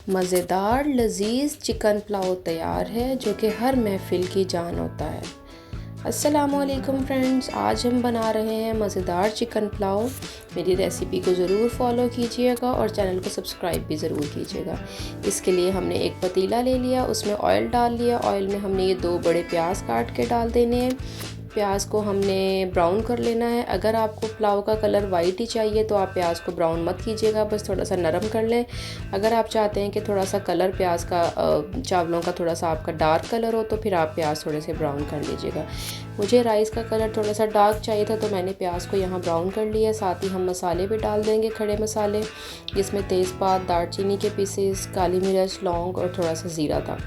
मज़ेदार लजीज़ चिकन पुलाव तैयार है जो कि हर महफ़िल की जान होता है। अस्सलामुअलैकुम फ्रेंड्स, आज हम बना रहे हैं मज़ेदार चिकन पुलाव। मेरी रेसिपी को ज़रूर फॉलो कीजिएगा और चैनल को सब्सक्राइब भी ज़रूर कीजिएगा। इसके लिए हमने एक पतीला ले लिया, उसमें ऑयल डाल लिया। ऑयल में हमने ये 2 बड़े प्याज काट के डाल देने हैं। प्याज को हमने ब्राउन कर लेना है। अगर आपको पुलाव का कलर वाइट ही चाहिए तो आप प्याज को ब्राउन मत कीजिएगा, बस थोड़ा सा नरम कर लें। अगर आप चाहते हैं कि थोड़ा सा कलर प्याज का चावलों का थोड़ा सा आपका डार्क कलर हो तो फिर आप प्याज थोड़े से ब्राउन कर लीजिएगा। मुझे राइस का कलर थोड़ा सा डार्क चाहिए था तो मैंने प्याज को यहाँ ब्राउन कर लिया। साथ ही हम मसाले भी डाल देंगे, खड़े मसाले, जिसमें तेज़पात, दालचीनी के पीसेस, काली मिर्च, लौंग और थोड़ा सा ज़ीरा था।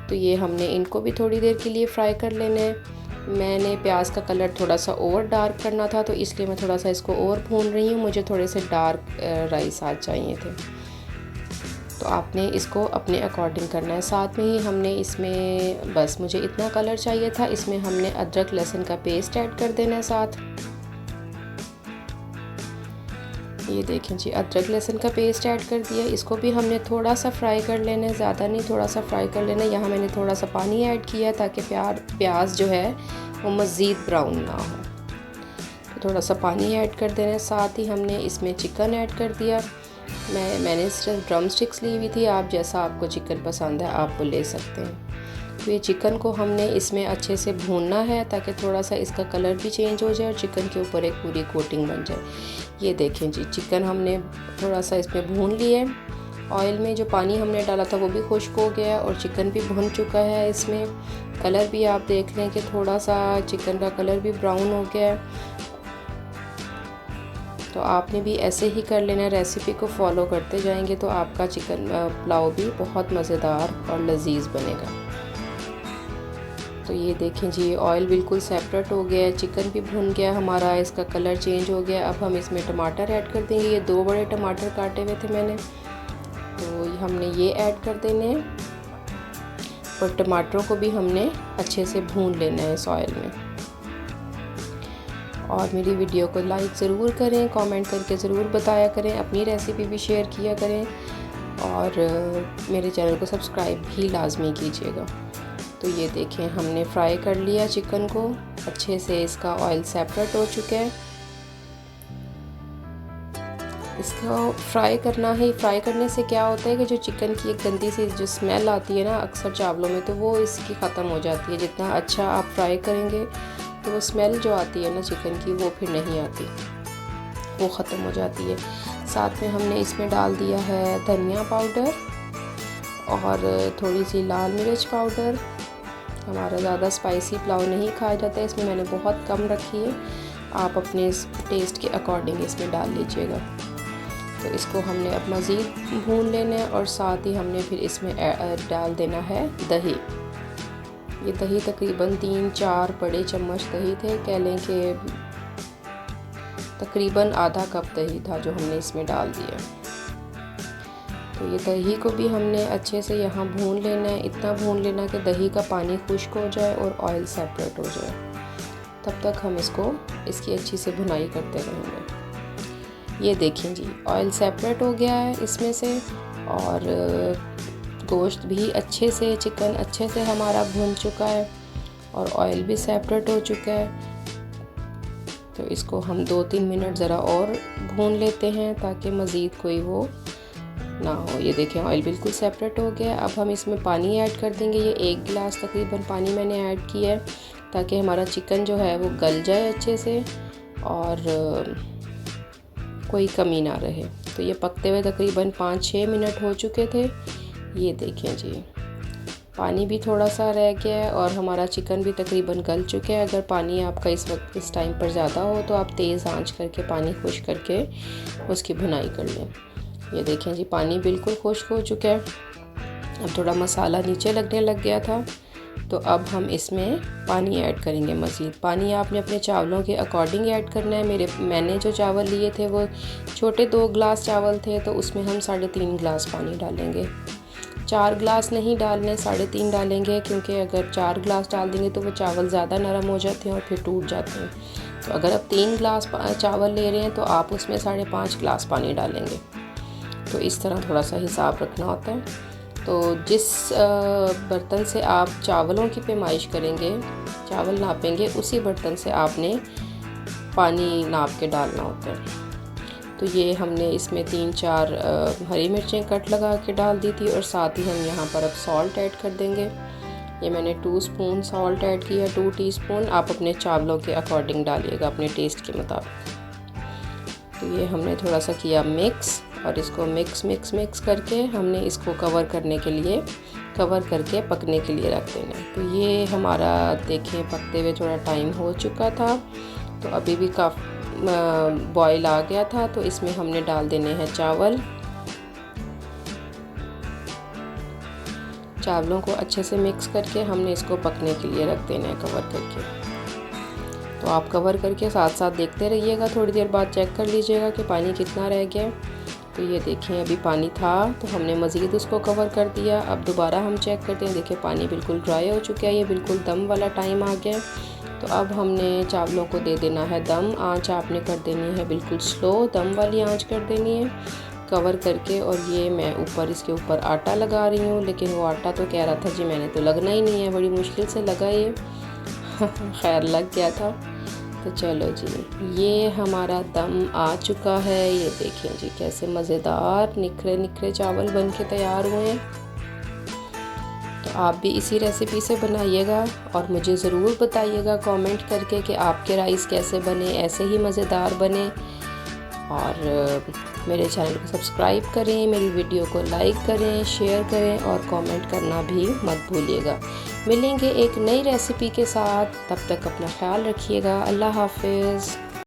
तो ये हमने इनको भी थोड़ी देर के लिए फ्राई कर लेना है। मैंने प्याज का कलर थोड़ा सा और डार्क करना था तो इसलिए मैं थोड़ा सा इसको और भून रही हूँ। मुझे थोड़े से डार्क राइस आज चाहिए थे, तो आपने इसको अपने अकॉर्डिंग करना है। साथ में ही हमने इसमें बस मुझे इतना कलर चाहिए था। इसमें हमने अदरक लहसुन का पेस्ट ऐड कर देना है साथ। ये देखें जी, अदरक लहसुन का पेस्ट ऐड कर दिया। इसको भी हमने थोड़ा सा फ्राई कर लेना है, ज़्यादा नहीं, थोड़ा सा फ्राई कर लेना है। यहाँ मैंने थोड़ा सा पानी ऐड किया ताकि प्याज जो है वो मज़ीद ब्राउन ना हो, तो थोड़ा सा पानी ऐड कर देना है। साथ ही हमने इसमें चिकन ऐड कर दिया। मैंने सिर्फ ड्रम स्टिक्स ली हुई थी, आप जैसा आपको चिकन पसंद है आप वो ले सकते हैं। तो ये चिकन को हमने इसमें अच्छे से भूनना है ताकि थोड़ा सा इसका कलर भी चेंज हो जाए और चिकन के ऊपर एक पूरी कोटिंग बन जाए। ये देखें जी, चिकन हमने थोड़ा सा इसमें भून लिए। ऑयल में जो पानी हमने डाला था वो भी खुश्क हो गया और चिकन भी भुन चुका है। इसमें कलर भी आप देख लें कि थोड़ा सा चिकन का कलर भी ब्राउन हो गया है। तो आपने भी ऐसे ही कर लेना है, रेसिपी को फॉलो करते जाएंगे तो आपका चिकन पुलाव भी बहुत मज़ेदार और लजीज़ बनेगा। तो ये देखें जी, ऑयल बिल्कुल सेपरेट हो गया है, चिकन भी भुन गया हमारा, इसका कलर चेंज हो गया। अब हम इसमें टमाटर ऐड कर देंगे। ये 2 बड़े टमाटर काटे हुए थे मैंने, तो हमने ये ऐड कर देने हैं और टमाटरों को भी हमने अच्छे से भून लेना है इस ऑयल में। और मेरी वीडियो को लाइक ज़रूर करें, कमेंट करके ज़रूर बताया करें, अपनी रेसिपी भी शेयर किया करें और मेरे चैनल को सब्सक्राइब भी लाजमी कीजिएगा। तो ये देखें, हमने फ्राई कर लिया चिकन को अच्छे से, इसका ऑयल सेपरेट हो चुका है। इसको फ्राई करना है। फ्राई करने से क्या होता है कि जो चिकन की एक गंदी सी जो स्मेल आती है ना अक्सर चावलों में, तो वो इसकी ख़त्म हो जाती है। जितना अच्छा आप फ्राई करेंगे तो वो स्मेल जो आती है ना चिकन की वो फिर नहीं आती, वो ख़त्म हो जाती है। साथ में हमने इसमें डाल दिया है धनिया पाउडर और थोड़ी सी लाल मिर्च पाउडर। हमारा ज़्यादा स्पाइसी पुलाव नहीं खाया जाता है, इसमें मैंने बहुत कम रखी है। आप अपने टेस्ट के अकॉर्डिंग इसमें डाल लीजिएगा। तो इसको हमने अब मज़ीद भून लेना है और साथ ही हमने फिर इसमें डाल देना है दही। ये दही तकरीबन 3-4 बड़े चम्मच दही थे, कह लें कि तकरीबन आधा कप दही था जो हमने इसमें डाल दिया। तो ये दही को भी हमने अच्छे से यहाँ भून लेना है, इतना भून लेना कि दही का पानी खुश्क हो जाए और ऑयल सेपरेट हो जाए। तब तक हम इसकी अच्छी से भुनाई करते रहेंगे। ये देखें जी, ऑयल सेपरेट हो गया है इसमें से और गोश्त भी अच्छे से, चिकन अच्छे से हमारा भुन चुका है और ऑयल भी सेपरेट हो चुका है। तो इसको हम 2-3 मिनट ज़रा और भून लेते हैं ताकि मज़ीद कोई वो ना हो। ये देखें, ऑयल बिल्कुल सेपरेट हो गया। अब हम इसमें पानी ऐड कर देंगे। ये 1 गिलास तकरीबन पानी मैंने ऐड किया है ताकि हमारा चिकन जो है वो गल जाए अच्छे से और कोई कमी ना रहे। तो ये पकते हुए तकरीबन 5-6 मिनट हो चुके थे। ये देखें जी, पानी भी थोड़ा सा रह गया है और हमारा चिकन भी तकरीबन गल चुका है। अगर पानी आपका इस वक्त इस टाइम पर ज़्यादा हो तो आप तेज़ आंच करके पानी खुश्क करके उसकी भुनाई कर लें। ये देखें जी, पानी बिल्कुल खुश्क हो चुका है। अब थोड़ा मसाला नीचे लगने लग गया था, तो अब हम इसमें पानी ऐड करेंगे मज़ीद। पानी आपने अपने चावलों के अकॉर्डिंग ऐड करना है। मैंने जो चावल लिए थे वो छोटे 2 गिलास चावल थे, तो उसमें हम 3.5 गिलास पानी डालेंगे। 4 गिलास नहीं डालने, 3.5 डालेंगे, क्योंकि अगर 4 गिलास डाल देंगे तो वो चावल ज़्यादा नरम हो जाते हैं और फिर टूट जाते हैं। तो अगर आप 3 गिलास चावल ले रहे हैं तो आप उसमें 5.5 गिलास पानी डालेंगे। तो इस तरह थोड़ा सा हिसाब रखना होता है। तो जिस बर्तन से आप चावलों की पैमाइश करेंगे, चावल नापेंगे, उसी बर्तन से आपने पानी नाप के डालना होता है। तो ये हमने इसमें 3-4 हरी मिर्चें कट लगा के डाल दी थी और साथ ही हम यहाँ पर अब सॉल्ट ऐड कर देंगे। ये मैंने 2 स्पून सॉल्ट ऐड किया, 2 टीस्पून। आप अपने चावलों के अकॉर्डिंग डालिएगा, अपने टेस्ट के मुताबिक। तो ये हमने थोड़ा सा किया मिक्स और इसको मिक्स करके हमने इसको कवर करके पकने के लिए रख देना। तो ये हमारा देखें पकते हुए थोड़ा टाइम हो चुका था, तो अभी भी काफ़ी बॉयल आ गया था। तो इसमें हमने डाल देने हैं चावलों को अच्छे से मिक्स करके हमने इसको पकने के लिए रख देना है कवर करके। तो आप कवर करके साथ साथ देखते रहिएगा, थोड़ी देर बाद चेक कर लीजिएगा कि पानी कितना रह गया। तो ये देखें अभी पानी था तो हमने मज़ीद उसको कवर कर दिया। अब दोबारा हम चेक करते हैं, देखिए पानी बिल्कुल ड्राई हो चुका है, ये बिल्कुल दम वाला टाइम आ गया। तो अब हमने चावलों को दे देना है दम। आंच आपने कर देनी है बिल्कुल स्लो, दम वाली आंच कर देनी है कवर करके। और ये मैं इसके ऊपर आटा लगा रही हूँ, लेकिन वो आटा तो कह रहा था जी मैंने तो लगना ही नहीं है, बड़ी मुश्किल से लगा ये खैर लग गया था। तो चलो जी ये हमारा दम आ चुका है। ये देखें जी कैसे मज़ेदार निखरे चावल बन के तैयार हुए हैं। तो आप भी इसी रेसिपी से बनाइएगा और मुझे ज़रूर बताइएगा कमेंट करके कि आपके राइस कैसे बने, ऐसे ही मज़ेदार बने। और मेरे चैनल को सब्सक्राइब करें, मेरी वीडियो को लाइक करें, शेयर करें और कमेंट करना भी मत भूलिएगा। मिलेंगे एक नई रेसिपी के साथ, तब तक अपना ख्याल रखिएगा। अल्लाह हाफ़िज़।